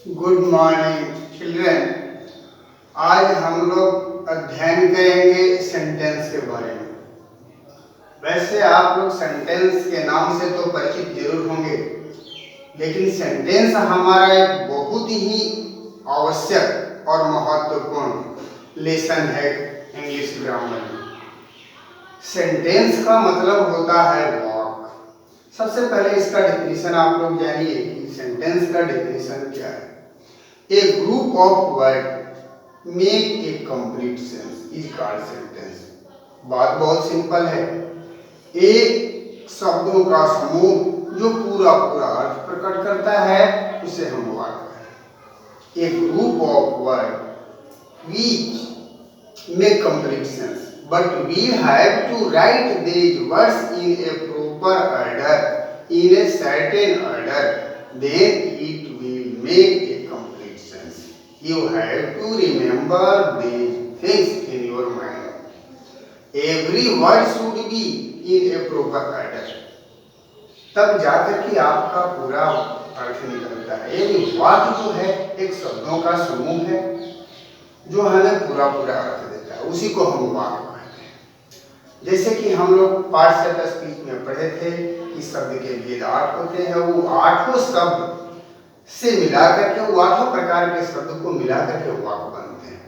Good morning children. आज हम लोग अध्ययन करेंगे सेंटेंस के बारे में। वैसे आप लोग सेंटेंस के नाम से तो परिचित जरूर होंगे, लेकिन सेंटेंस हमारा एक बहुत ही आवश्यक और महत्वपूर्ण लेसन है इंग्लिश ग्रामर में। सेंटेंस का मतलब होता है वाक्य। सबसे पहले इसका डेफिनेशन आप लोग जानिए कि सेंटेंस का डेफिनेशन क्या है। A group of words make a complete sense is called sentence। बात बहुत सिंपल है। एक शब्दों का समूह जो पूरा पूरा अर्थ प्रकट करता है उसे हम वाक्य कहते हैं। A group of words which make complete sense, but we have to write these words in a proper order, in a certain order, then it will make a You have to remember these things in your mind. Every word should be in a proper order. तब जाकर के आपका पूरा अर्थ निकलता है। यानी वाक्य जो है एक शब्दों का समूह है जो हमें पूरा पूरा अर्थ देता है, उसी को हम वाक्य कहते हैं। जैसे कि हम लोग पार्ट ऑफ स्पीच में पढ़े थे कि शब्द के भेद 8 होते हैं। वो 8 शब्द से मिलाकर के वो 8 प्रकार के शब्द को मिलाकर के वाक्य बनते हैं।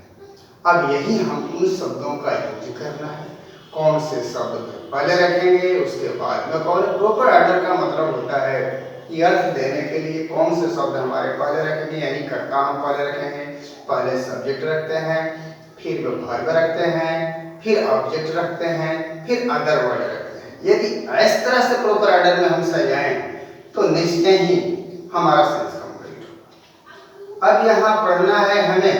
अब यही हम उन शब्दों का यूज करना है। कौन से शब्द पहले रखेंगे, उसके बाद में कौन। प्रॉपर ऑर्डर का मतलब होता है कि अर्थ देने के लिए कौन से शब्द हमारे पहले रखेंगे, यानी कर्ता हम पहले रखेंगे, पहले सब्जेक्ट रखते हैं, फिर वर्ब रखते हैं, फिर ऑब्जेक्ट रखते हैं, फिर अदर वर्ड रखते हैं। यदि इस तरह से प्रॉपर ऑर्डर में हम सजाएं तो निश्चय ही हमारा सेंस। अब यहाँ पढ़ना है हमें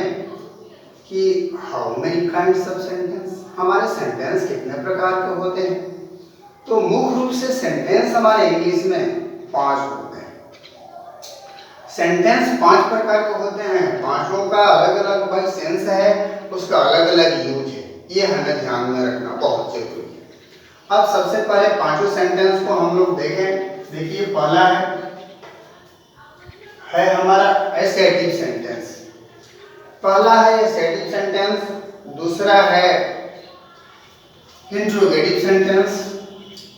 कि how many kinds of sentence, हमारे सेंटेंस कितने प्रकार के होते हैं। तो मुख्य रूप से सेंटेंस हमारे इंग्लिश में 5 होते हैं। सेंटेंस 5 प्रकार के होते हैं। पांचों का अलग अलग भाई सेंस है, उसका अलग अलग यूज है। ये हमें ध्यान में रखना बहुत जरूरी है। अब सबसे पहले पांचों सेंटेंस को हम लोग देखें। देखिए पहला है हमारा एसेटिव सेंटेंस। पहला है एसेटिव सेंटेंस, दूसरा है इंट्रोगेटिव सेंटेंस,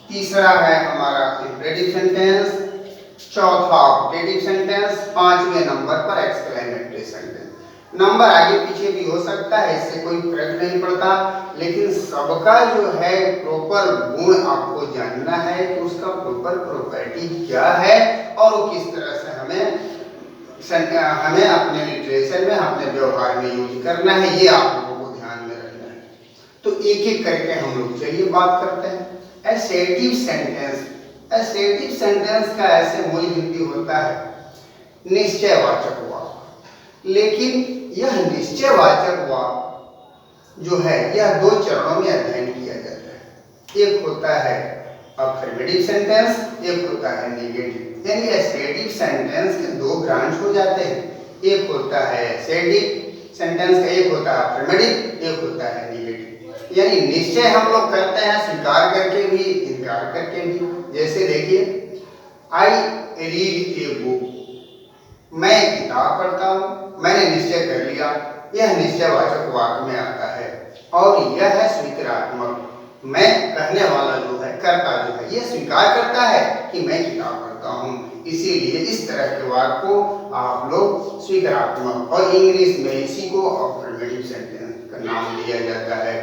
तीसरा है हमारा इंपरेटिव सेंटेंस, चौथा ऑब्जेक्टिव सेंटेंस, 5वें नंबर पर एक्सक्लेमेटरी सेंटेंस। नंबर आगे पीछे भी हो सकता है, इससे कोई फर्क नहीं पड़ता, लेकिन सबका जो है प्रॉपर गुण आपको जानना है कि उसका प्रॉपर प्रॉपर्टी क्या है और वो किस तरह से हमें अपने लिटरेचर में, अपने व्यवहार में यूज करना है। ये आप लोगों को ध्यान में रखना है। तो एक एक करके हम लोग चलिए बात करते हैं। Assertive sentence. एसेटिव सेंटेंस का ऐसे मूल हिंदी होता है निश्चयवाचक वाक्य। लेकिन यह निश्चयवाचक वाक्य जो है यह 2 चरणों में अध्ययन किया जाता है। एक होता है अफर्मेटिव सेंटेंस, एक होता है नेगेटिव। यानी एसेटिव सेंटेंस के 2 ब्रांच हो जाते हैं। एक होता है एसेटिव सेंटेंस का, एक होता है अफर्मेटिव, एक होता है नेगेटिव। यानी निश्चय हम लोग करते हैं स्वीकार करके भी, इनकार करके भी। जैसे देखिए आई रीड ए बुक, मैं किताब पढ़ता हूँ, मैंने निश्चय कर लिया, यह निश्चयवाचक वाक्य में आता है। और यह है स्वीकारात्मक, मैं कहने वाला जो है, कर्ता जो है, ये स्वीकार करता है कि मैं किताब पढ़ता हूँ। इसीलिए इस तरह के वाक्य को आप लोग स्वीकारात्मक, और इंग्लिश में इसी को अफर्मेटिव सेंटेंस का नाम दिया जाता है।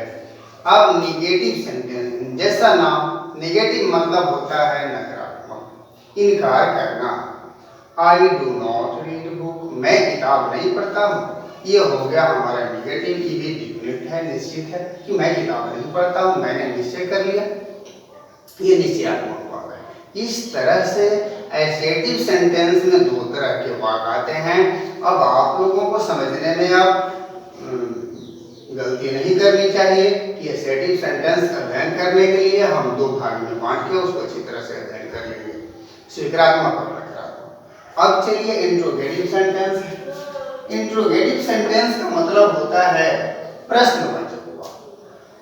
अब निगेटिव सेंटेंस, जैसा नाम निगेटिव मतलब होता है नकारात्मक, इनकार करना। I do not read book, मैं किताब नहीं पढ़ता हूँ, ये हो गया हमारा निगेटिव। ये भी डिफिनिट है, निश्चित है कि मैं किताब नहीं पढ़ता हूँ, मैंने निश्चय कर लिया, ये निश्चयात्मक वाक्य है। इस तरह से एसेटिव सेंटेंस में 2 तरह के वाक्य आते हैं। अब आप लोगों को समझने में अब गलती नहीं करनी चाहिए कि एसेटिव सेंटेंस अध्ययन करने के लिए हम 2 भाग में बांट के उसको अच्छी तरह से अध्ययन कर लेंगे, स्वीकारात्मक और नकारात्मक। अब चलिए इंट्रोगेटिव सेंटेंस। इंट्रोगेटिव सेंटेंस का मतलब होता है प्रश्नवाचक वाक्य।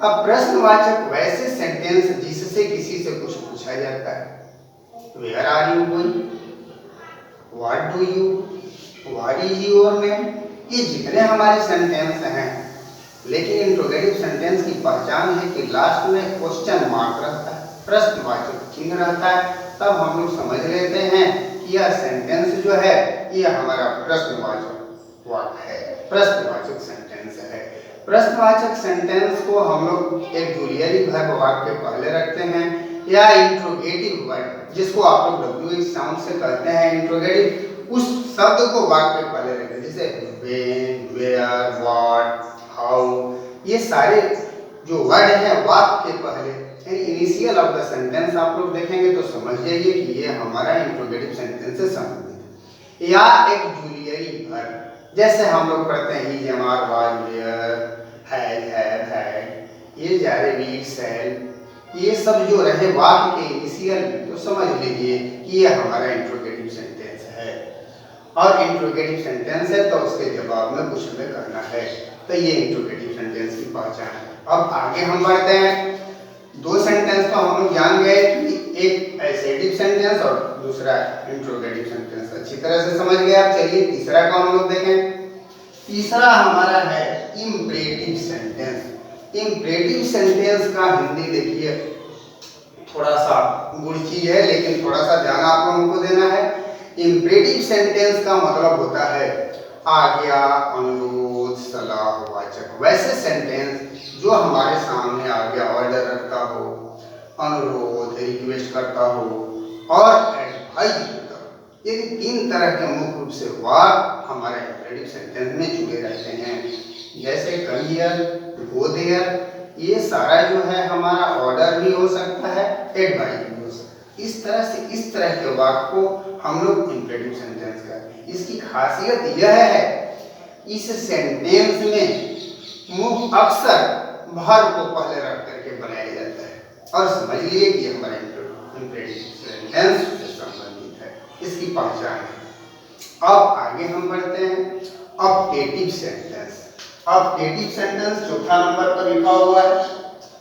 अब प्रश्नवाचक वैसे सेंटेंस जिससे किसी से कुछ पूछा जाता है। Where are you going, what do you, what is your name, ये जितने हमारे सेंटेंस हैं, लेकिन इंट्रोगेटिव सेंटेंस की पहचान है कि लास्ट में क्वेश्चन मार्क रहता है, प्रश्नवाचक चिन्ह रहता है, तब हम लोग समझ लेते हैं कि यह सेंटेंस जो है ये हमारा प्रश्नवाचक वाक्य है, प्रश्नवाचक सेंटेंस है। प्रश्नवाचक सेंटेंस को हम लोग एक जूलियरी वर्ब वाक्य पहले रखते हैं, या इंट्रोगेटिव वर्ड जिसको आप लोग डब्ल्यू साउंड से कहते हैं इंट्रोगेटिव, उस शब्द को वाक्य पहले रखते हैं। जैसे व्हेन, वेयर, व्हाट, हाउ, ये सारे जो वर्ड हैं वाक्य के पहले, इनिशियल ऑफ द सेंटेंस आप लोग देखेंगे तो समझ जाइए कि ये हमारा इंट्रोगेटिव सेंटेंस से संबंधित है। या एक जूलियरी वर्ब जैसे हम लोग पढ़ते हैं is, am, was, where, has, have, had, ये जारे, रीड, सेल, ये सब जो रहे वाक्य के इनिशियल में, तो समझ लीजिए कि ये हमारा इंट्रोगेटिव सेंटेंस है। और इंट्रोगेटिव सेंटेंस है तो उसके जवाब में कुछ हमें करना है, तो ये इंट्रोगेटिव सेंटेंस की पहचान है। अब आगे हम बढ़ते हैं। दो सेंटेंस तो हम लोग जान गए कि एक एसेटिव सेंटेंस और दूसरा इंट्रोगेटिव सेंटेंस, अच्छी तरह से समझ गए आप। चलिए तीसरा का हम लोग देखें। तीसरा हमारा है इंपरेटिव सेंटेंस। इंपरेटिव सेंटेंस का हिंदी देखिए थोड़ा सा गुड़ चीज है, लेकिन थोड़ा सा ध्यान आप लोगों को देना है। इंपरेटिव सेंटेंस का मतलब होता है आज्ञा, अनुरोध, सलाह वाचक। वैसे सेंटेंस जो हमारे सामने आज्ञा, ऑर्डर रखता हो, अनुरोध, रिक्वेस्ट करता हो और एडवाइस करता हो, ये तीन तरह के मुख्य रूप से वाक्य हमारे इंपरेटिव सेंटेंस में जुड़े रहते हैं। जैसे कम हियर, गो देयर, ये सारा जो है हमारा ऑर्डर भी हो सकता है, एडवाइस भी हो सकता है। इस तरह के वाक्य को हम लोग इंपरेटिव सेंटेंस कहते हैं। इसकी खासियत यह है इस सेंटेंस में मुख्य अक्सर वर्ब को पहले रख करके बनाया जाता है, और समझ लिए कि हमारा इंपरेटिव सेंटेंस से संबंधित है, इसकी पहचान है। अब आगे हम बढ़ते हैं ऑप्टेटिव सेंटेंस। ऑप्टेटिव सेंटेंस चौथा नंबर पर लिखा हुआ है।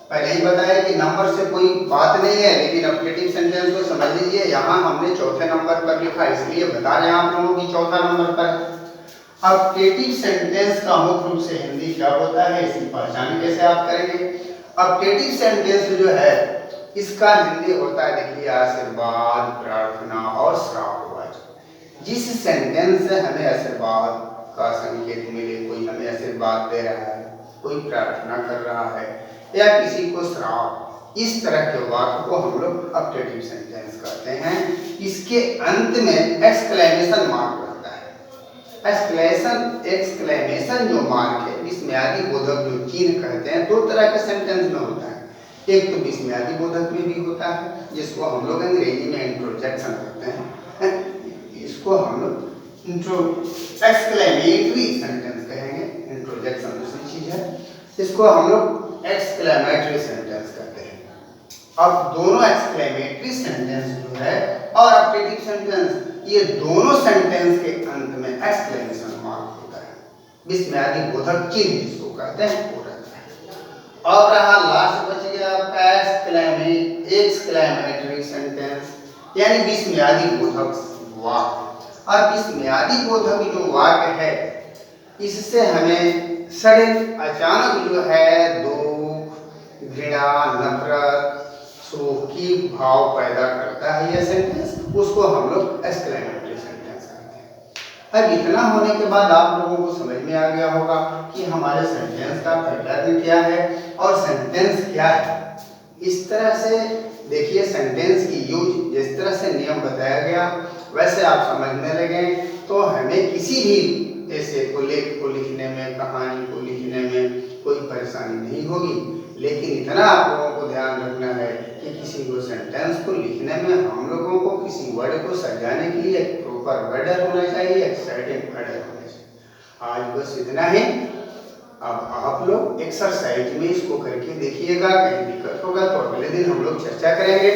पहले ही बताया कि नंबर से कोई बात नहीं है, लेकिन ऑप्टेटिव सेंटेंस को समझ लीजिए, यहाँ हमने चौथे नंबर पर लिखा, इसलिए बता रहे हैं आप लोगों की चौथा नंबर पर। ऑप्टेटिव सेंटेंस का मुख्य रूप से हिंदी क्या होता है, इसकी पहचान कैसे आप करेंगे। ऑप्टेटिव सेंटेंस जो है इसका हिंदी होता है, देखिए, आशीर्वाद, प्रार्थना और श्रापवाचक। जिस सेंटेंस से हमें आशीर्वाद का संकेत मिले, कोई हमें आशीर्वाद दे रहा है, कोई प्रार्थना कर रहा है या किसी को श्राप, इस तरह के वाक्य को हम लोग ऑप्टेटिव सेंटेंस कहते हैं। इसके अंत में एक्सक्लेमेशन मार्क रहता है। एक्सक्लेमेशन जो मार्क है, विस्मयादि बोधक जो चिन्ह कहते हैं, दो तरह के सेंटेंस में होता है। एक तो विस्मयादि बोधक में भी होता है, जिसको हम लोग अंग्रेजी में इंट्रोजेक्शन कहते हैं, इसको हम लोग एक्सक्लेमेटरी सेंटेंस कहेंगे। इंट्रोजेक्शन दूसरी चीज है, इसको हम लोग एक्सक्लेमेटरी सेंटेंस कहते हैं। अब दोनों एक्सक्लेमेटरी सेंटेंस जो है और ऑप्टेटिव सेंटेंस, ये दोनों सेंटेंस के अंत में एक्सक्लेमेशन मार्क होता है, विस्मयादि बोधक चिन्ह जिसको कहते हैं वो रहता है। और रहा लास्ट बच गया आपका एक्सक्लेमेटरी सेंटेंस, यानी विस्मयादि बोधक वाक्य। और विस्मयादि बोधक जो वाक्य है, इससे हमें सडन अचानक जो है दुख, घृणा, नफरत, शोक की भाव पैदा करता है यह सेंटेंस, उसको हम लोग एक्सक्लेमेटरी सेंटेंस कहते हैं। अब इतना होने के बाद आप लोगों को समझ में आ गया होगा कि हमारे सेंटेंस का पैटर्न क्या है और सेंटेंस क्या है। इस तरह से देखिए, सेंटेंस की यूज जिस तरह से नियम बताया गया वैसे आप समझने लगे तो हमें किसी भी ऐसे को लेख को लिखने में, कहानी को लिखने में कोई परेशानी नहीं होगी। लेकिन इतना आप लोगों को ध्यान रखना है कि किसी को सेंटेंस को लिखने में हम लोगों को किसी वर्ड को सजाने के लिए एक प्रॉपर वर्डर होना चाहिए, एक सर्टेन वर्डर होना चाहिए। आज बस इतना ही। अब आप लोग एक्सरसाइज में इसको करके देखिएगा, कहीं दिक्कत होगा तो अगले दिन हम लोग चर्चा करेंगे।